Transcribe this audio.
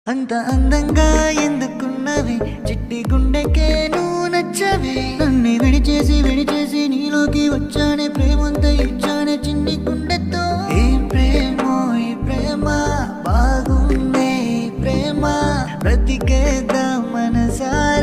అంత అందంగా ఎందుకున్నవి చిట్టి గుండెకే నువ్వు నచ్చవి నన్ను విడిచేసి నీలోకి వచ్చానే ప్రేమంతా ఇచ్చానే చిన్ని గుండెతో ఈ ప్రేమ బాగుందే ఈ ప్రేమ బ్రతికేద్దాం మనసారా